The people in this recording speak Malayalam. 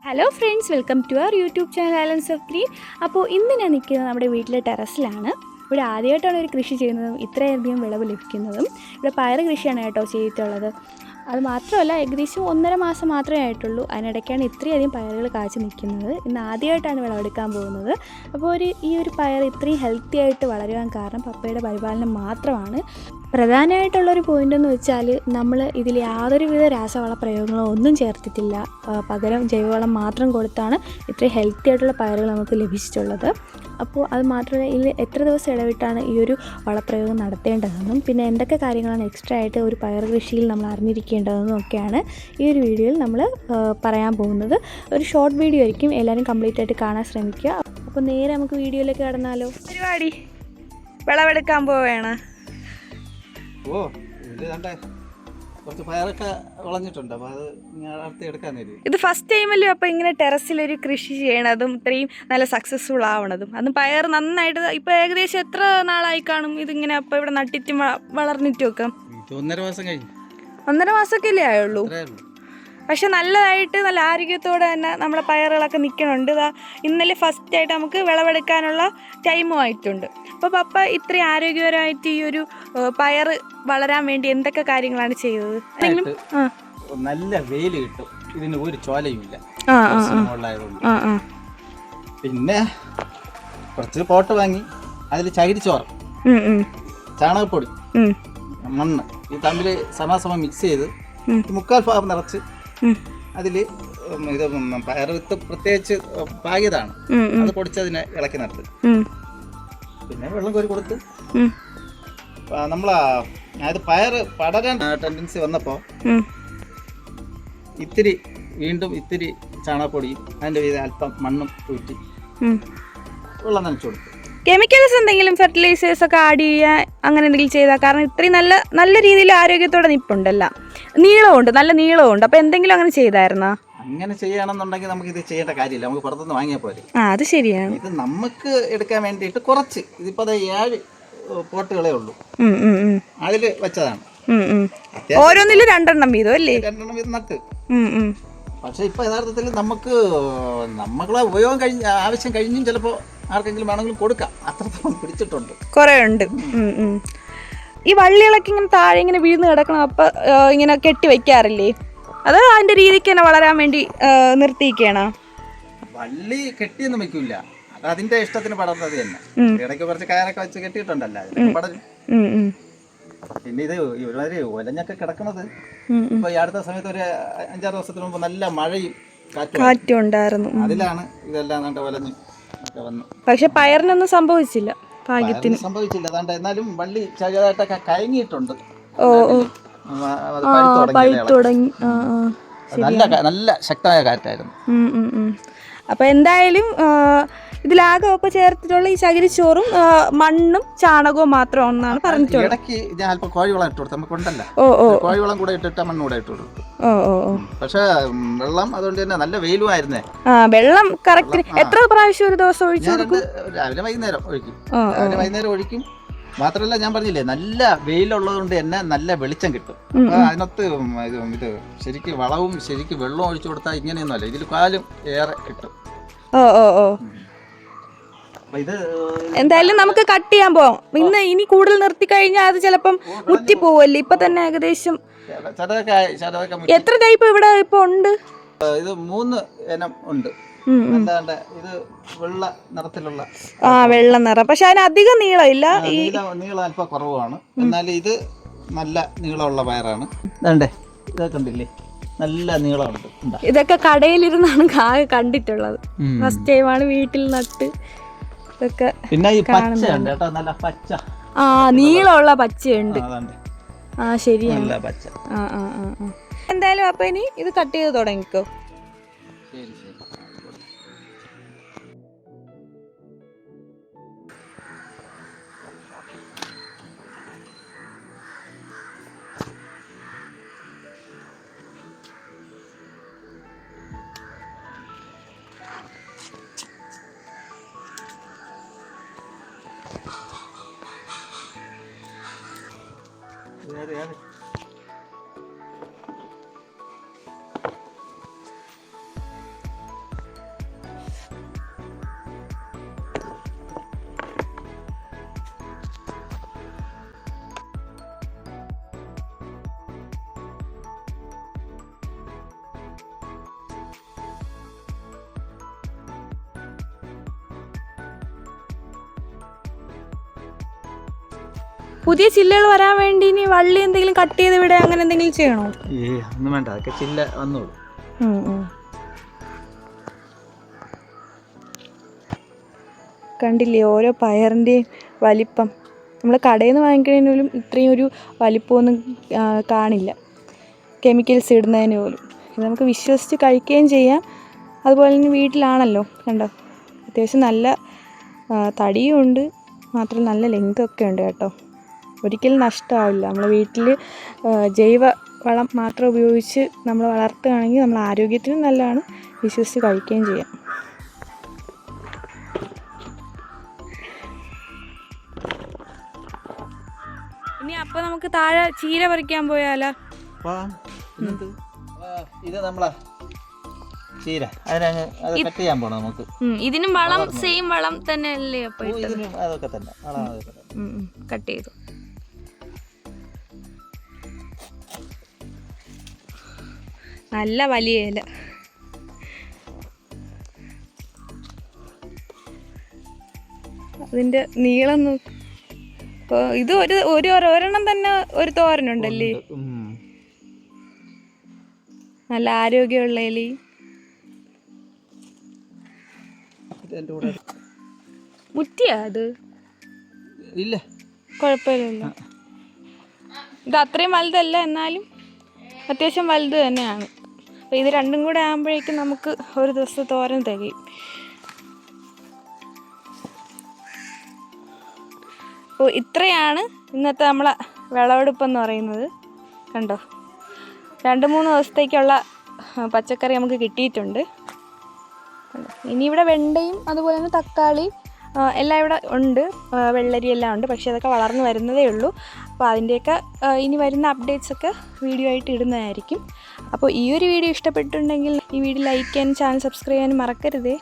Hello friends, welcome to our YouTube channel islands of green. അപ്പോൾ ഇന്ന് ഞാൻ നിൽക്കുന്നത് നമ്മുടെ വീട്ടിലെ ടെറസിലാണ്. ഇവിടെ ആദ്യമായിട്ടാണ് ഒരു കൃഷി ചെയ്യുന്നതും ഇത്രയധികം വിളവ് ലഭിക്കുന്നതും. ഇവിടെ പയർ കൃഷിയാണ് കേട്ടോ ചെയ്തിട്ടുള്ളത്. അത് മാത്രമല്ല, ഏകദേശം 1.5 മാസം മാത്രമേ ആയിട്ടുള്ളൂ. അതിനിടയ്ക്കാണ് ഇത്രയധികം പയറുകൾ കാച്ചു നിൽക്കുന്നത്. ഇന്ന് ആദ്യമായിട്ടാണ് വിളവെടുക്കാൻ പോകുന്നത്. അപ്പോൾ ഈ ഒരു പയർ ഇത്രയും ഹെൽത്തി ആയിട്ട് വളരുവാൻ കാരണം പപ്പയുടെ പരിപാലനം മാത്രമാണ്. പ്രധാനമായിട്ടുള്ളൊരു പോയിൻ്റ് എന്ന് വെച്ചാൽ, നമ്മൾ ഇതിൽ യാതൊരുവിധ രാസവള പ്രയോഗങ്ങളോ ഒന്നും ചേർത്തിട്ടില്ല. പകരം ജൈവവളം മാത്രം കൊടുത്താണ് ഇത്രയും ഹെൽത്തി ആയിട്ടുള്ള പയറുകൾ നമുക്ക് ലഭിച്ചിട്ടുള്ളത്. അപ്പോൾ അത് മാത്രമല്ല, ഇതിൽ എത്ര ദിവസം ഇടവിട്ടാണ് ഈ ഒരു വളപ്രയോഗം നടത്തേണ്ടതെന്നും പിന്നെ എന്തൊക്കെ കാര്യങ്ങളാണ് എക്സ്ട്രാ ആയിട്ട് ഒരു പയർ കൃഷിയിൽ നമ്മൾ അറിഞ്ഞിരിക്കേണ്ടതെന്നും ഒക്കെയാണ് ഈ ഒരു വീഡിയോയിൽ നമ്മൾ പറയാൻ പോകുന്നത്. ഒരു ഷോർട്ട് വീഡിയോ ആയിരിക്കും, എല്ലാവരും കംപ്ലീറ്റ് ആയിട്ട് കാണാൻ ശ്രമിക്കുക. അപ്പോൾ നേരെ നമുക്ക് വീഡിയോയിലേക്ക് കടന്നാലോ. പരിപാടി വിളവെടുക്കാൻ പോവുകയാണ്. കുറച്ച് പയറൊക്കെ വിളഞ്ഞിട്ടുണ്ട്. അപ്പോൾ അത് ഞാൻ അടുത്ത് എടുക്കാൻ തരും. ഇത് ഫസ്റ്റ് ടൈമല്ലേ അപ്പോൾ ഇങ്ങനെ ടെറസിലൊരു കൃഷി ചെയ്യണതും ഇത്രയും നല്ല സക്സസ്ഫുൾ ആവണതും? അന്ന് പയർ നന്നായിട്ട് ഇപ്പോൾ ഏകദേശം എത്ര നാളായി കാണും ഇതിങ്ങനെ അപ്പോൾ ഇവിടെ നട്ടിട്ടും വളർന്നിട്ടും ഒക്കെ? 1.5 മാസം കഴിഞ്ഞു. 1.5 മാസമൊക്കെ അല്ലേ ആയുള്ളൂ? പക്ഷെ നല്ലതായിട്ട് നല്ല ആരോഗ്യത്തോടെ തന്നെ നമ്മളെ പയറുകളൊക്കെ നിൽക്കണുണ്ട്. ഇന്നലെ ഫസ്റ്റായിട്ട് നമുക്ക് വിളവെടുക്കാനുള്ള ടൈമും ആയിട്ടുണ്ട്. അപ്പോൾ പപ്പ ഇത്രയും ആരോഗ്യപരമായിട്ട് ഈ ഒരു പയർ വളരാൻ വേണ്ടി എന്തൊക്കെ കാര്യങ്ങളാണ് ചെയ്തത്? നല്ല വെയിൽ കിട്ടും, ഇതിന് ഒരു ചോലയുമില്ല. പിന്നെ കുറച്ച് പോട്ട് വാങ്ങി അതിൽ ചകിരിച്ചോറ്, ചാണകപ്പൊടി, മണ്ണ് ഈ തമ്മിൽ സമാസമം മിക്സ് ചെയ്ത് 3/4 ഭാഗം നിറച്ച് അതിൽ ഇത് പയർ വിത്ത് പ്രത്യേകിച്ച് പാകിയതാണ്, അത് പൊടിച്ചതിനെ ഇളക്കി നടത്തി പിന്നെ വെള്ളം കോരി കൊടുത്ത് നമ്മളത് പയർ പടരാൻ ടെൻഡൻസി വന്നപ്പോൾ ഇത്തിരി ചാണകപ്പൊടിയും അതിൻ്റെ വീതം അല്പം മണ്ണും ഊറ്റി വെള്ളം നനച്ചു കൊടുത്തു. കെമിക്കൽസ് എന്തെങ്കിലും ഫെർട്ടിലൈസേഴ്സ് ഒക്കെ ആഡ് ചെയ്യാൻ അങ്ങനെ എന്തെങ്കിലും ചെയ്താൽ? കാരണം ഇത്രയും നല്ല രീതിയിൽ ആരോഗ്യത്തോടെ നിൽപ്പുണ്ടല്ല, നീളമുണ്ട്, നല്ല നീളമുണ്ട്. അപ്പോൾ എന്തെങ്കിലും അങ്ങനെ ചെയ്തായിരുന്നോ? അങ്ങനെ ചെയ്യുകയാണെന്നുണ്ടെങ്കിൽ നമുക്ക് ഇത് ചെയ്യേണ്ട കാര്യമില്ല, നമുക്ക് പുറത്തുനിന്ന് വാങ്ങിയാൽ പോലെ. അത് ശരിയാണ്. ഇത് നമുക്ക് എടുക്കാൻ വേണ്ടിയിട്ട് കുറച്ച്, ഇതിപ്പോൾ അത് 7 പോട്ടുകളേ ഉള്ളൂ, അതിൽ വെച്ചതാണ്. ഓരോന്നിലും 2 എണ്ണം വീതം അല്ലേ? 2 എണ്ണം വീതം നട്ട്. പക്ഷെ ഇപ്പൊ യഥാർത്ഥത്തിൽ നമ്മളെ ഉപയോഗം ആവശ്യം കഴിഞ്ഞും ചിലപ്പോൾ ആർക്കെങ്കിലും വേണമെങ്കിലും കൊടുക്കാം, അത്രത്തോളം പിടിച്ചിട്ടുണ്ട്, കുറേ ഉണ്ട്. ഈ വള്ളികളൊക്കെ ഇങ്ങനെ താഴെ ഇങ്ങനെ വീഴ്ന്ന് കിടക്കണം, അപ്പൊ ഇങ്ങനെ കെട്ടി വെക്കാറില്ലേ? അത് അതിന്റെ രീതിക്ക് തന്നെ വളരാൻ വേണ്ടി നിർത്തിയിരിക്കുകയാണോ? വള്ളി കെട്ടിയൊന്നും വെക്കില്ല, അത് അതിന്റെ ഇഷ്ടത്തിന് പടർന്നത് തന്നെ. ഇടയ്ക്ക് കുറച്ച് കയറൊക്കെ വെച്ച് കെട്ടിയിട്ടുണ്ടല്ലോ, പടരും. പിന്നെ ഇത് ഒരുമാതിരി ഒലഞ്ഞൊക്കെ കിടക്കുന്നത് ഇപ്പൊ ഈ അടുത്ത സമയത്ത് ഒരു 5-6 ദിവസത്തിന് മുമ്പ് നല്ല മഴയും കാറ്റും ഉണ്ടായിരുന്നു, അതിലാണ് ഇതെല്ലാം കണ്ട് ഒലഞ്ഞ് വന്നു. പക്ഷെ പയറിനൊന്നും സംഭവിച്ചില്ല, ഭാഗ്യത്തിന് സംഭവിച്ചില്ല. അതാണ്ട് എന്നാലും വള്ളി ചെറുതായിട്ടൊക്കെ കയങ്ങിയിട്ടുണ്ട്. നല്ല ശക്തമായ കാറ്റായിരുന്നു. അപ്പൊ എന്തായാലും ഇതിലാകെ ഒപ്പം ചേർത്തിട്ടുള്ള ഈ ചകിരിച്ചോറും മണ്ണും ചാണകവും മാത്രമാണെന്നാണ് പറഞ്ഞിട്ടുള്ളത്. ഇടയ്ക്ക് ഞാൻ അല്പം കോഴിവളം ഇട്ട് കൊടുത്തു, നമുക്കുണ്ടല്ലോ കോഴിവളം കൂടെ ഇട്ടിട്ട് മണ്ണ് കൂടെ ഇട്ട് കൊടുത്തു. പക്ഷെ വെള്ളം അതുകൊണ്ട് തന്നെ നല്ല വെയിലുമായിരുന്നേ. വെള്ളം കറക്റ്റ് എത്ര പ്രാവശ്യം ഒരു ദിവസം ഒഴിച്ചു കൊടുക്കും? രാവിലെ വൈകുന്നേരം ഒഴിക്കും. മാത്രമല്ല, ഞാൻ പറഞ്ഞില്ലേ, നല്ല വെയിലുള്ളത് കൊണ്ട് തന്നെ നല്ല വെളിച്ചം കിട്ടും. അപ്പൊ അതിനകത്ത് ഇത് ശരിക്കും വളവും ശരിക്കും വെള്ളവും ഒഴിച്ചു കൊടുത്താൽ ഇങ്ങനെയൊന്നും അല്ല, ഇതിൽ കാലും ഏറെ കിട്ടും. എന്തായാലും നമുക്ക് കട്ട് ചെയ്യാൻ പോവാം. ഇനി കൂടുതൽ നിർത്തി കഴിഞ്ഞാൽ അത് ചിലപ്പം മുറ്റി പോവല്ലേ? ഇപ്പൊ തന്നെ ഏകദേശം എത്ര ടൈപ്പ് ഇവിടെ ഇപ്പൊ ഉണ്ട്? ഇത് 3 ഇനം ഉണ്ട്. ഇത് വെള്ള നിറത്തിലുള്ള, വെള്ള നിറം, പക്ഷെ അതിന് അധികം നീളമില്ല, നീളം അല്പം കുറവാണ്. എന്നാൽ ഇത് നല്ല നീളമുള്ള പയറാണ്. ഇതൊക്കെ കണ്ടില്ലേ, നല്ല നീളമുണ്ട്. ഇതൊക്കെ കടയിലിരുന്നാണ് കണ്ടിട്ടുള്ളത്, ഫസ്റ്റ് ടൈമാണ് വീട്ടിൽ നട്ട് ഇതൊക്കെ. പിന്നെ ഈ പച്ച ഉണ്ട് കേട്ടോ, നല്ല പച്ച, നീളമുള്ള പച്ചയുണ്ട്. ശരിയാണ്. പച്ച. എന്തായാലും അപ്പൊ ഇനി ഇത് കട്ട് ചെയ്ത് തുടങ്ങിക്കോ. ശരി ശരി. പുതിയ ചില്ലകൾ വരാൻ വേണ്ടി ഇനി വള്ളി എന്തെങ്കിലും കട്ട് ചെയ്ത് ഇവിടെ അങ്ങനെ എന്തെങ്കിലും ചെയ്യണോ? ഒന്നും വേണ്ട, അതൊക്കെ ചില്ല വന്നോളൂ. കണ്ടില്ലേ ഓരോ പയറിൻ്റെയും വലിപ്പം. നമ്മൾ കടയിൽ നിന്ന് വാങ്ങിക്കുന്നതിന് പോലും ഇത്രയും ഒരു വലിപ്പമൊന്നും കാണില്ല, കെമിക്കൽസ് ഇടുന്നതിന് പോലും. ഇത് നമുക്ക് വിശ്വസിച്ച് കഴിക്കുകയും ചെയ്യാം. അതുപോലെ തന്നെ വീട്ടിലാണല്ലോ, കണ്ടോ അത്യാവശ്യം നല്ല തടിയും ഉണ്ട്, മാത്രമല്ല നല്ല ലെങ്തൊക്കെ ഉണ്ട് കേട്ടോ. ഒരിക്കലും നഷ്ടമാവില്ല. നമ്മൾ വീട്ടിൽ ജൈവ വളം മാത്രം ഉപയോഗിച്ച് നമ്മൾ വളർത്തുകയാണെങ്കിൽ നമ്മൾ ആരോഗ്യത്തിനും നല്ലതാണ്, വിശ്വസിച്ച് കഴിക്കുകയും ചെയ്യാം. ഇനി അപ്പോൾ നമുക്ക് താഴെ ചീര പറിക്കാൻ പോയാലോ? ഇത് നമ്മളെ ചീര, അതിനങ്ങ് അത് കട്ട് ചെയ്യാൻ പോണം നമുക്ക്. ഇതിനും വളം സെയിം വളം തന്നെ അല്ലേ? അപ്പോൾ അതൊക്കെ തന്നെ കട്ട് ചെയ്തു. നല്ല വലിയ ഇല. അതിൻ്റെ നീളം നോക്ക്. ഇപ്പോൾ ഇത് ഒരെണ്ണം തന്നെ ഒരു തോരനുണ്ടല്ലേ? നല്ല ആരോഗ്യമുള്ള ഇല. മുറ്റിയാ അത്? ഇല്ല, കുഴപ്പമില്ലല്ലോ. ഇത് അത്രയും വലുതല്ല, എന്നാലും അത്യാവശ്യം വലുത് തന്നെയാണ്. അപ്പോൾ ഇത് രണ്ടും കൂടെ ആകുമ്പോഴേക്കും നമുക്ക് ഒരു ദിവസം തോരൻ തികയും. അപ്പോൾ ഇത്രയാണ് ഇന്നത്തെ നമ്മളെ വിളവെടുപ്പെന്ന് പറയുന്നത്. കണ്ടോ, 2-3 ദിവസത്തേക്കുള്ള പച്ചക്കറി നമുക്ക് കിട്ടിയിട്ടുണ്ട്. ഇനി ഇവിടെ വെണ്ടയും അതുപോലെ തന്നെ തക്കാളി എല്ലാം ഇവിടെ ഉണ്ട്, വെള്ളരി എല്ലാം ഉണ്ട്. പക്ഷേ അതൊക്കെ വളർന്നു വരുന്നതേ ഉള്ളൂ. അപ്പോൾ അതിൻ്റെയൊക്കെ ഇനി വരുന്ന അപ്ഡേറ്റ്സൊക്കെ വീഡിയോ ആയിട്ട് ഇടുന്നതായിരിക്കും. അപ്പോൾ ഈ ഒരു വീഡിയോ ഇഷ്ടപ്പെട്ടിട്ടുണ്ടെങ്കിൽ ഈ വീഡിയോ ലൈക്ക് ചെയ്യാനും ചാനൽ സബ്സ്ക്രൈബ് ചെയ്യാനും മറക്കരുതേ.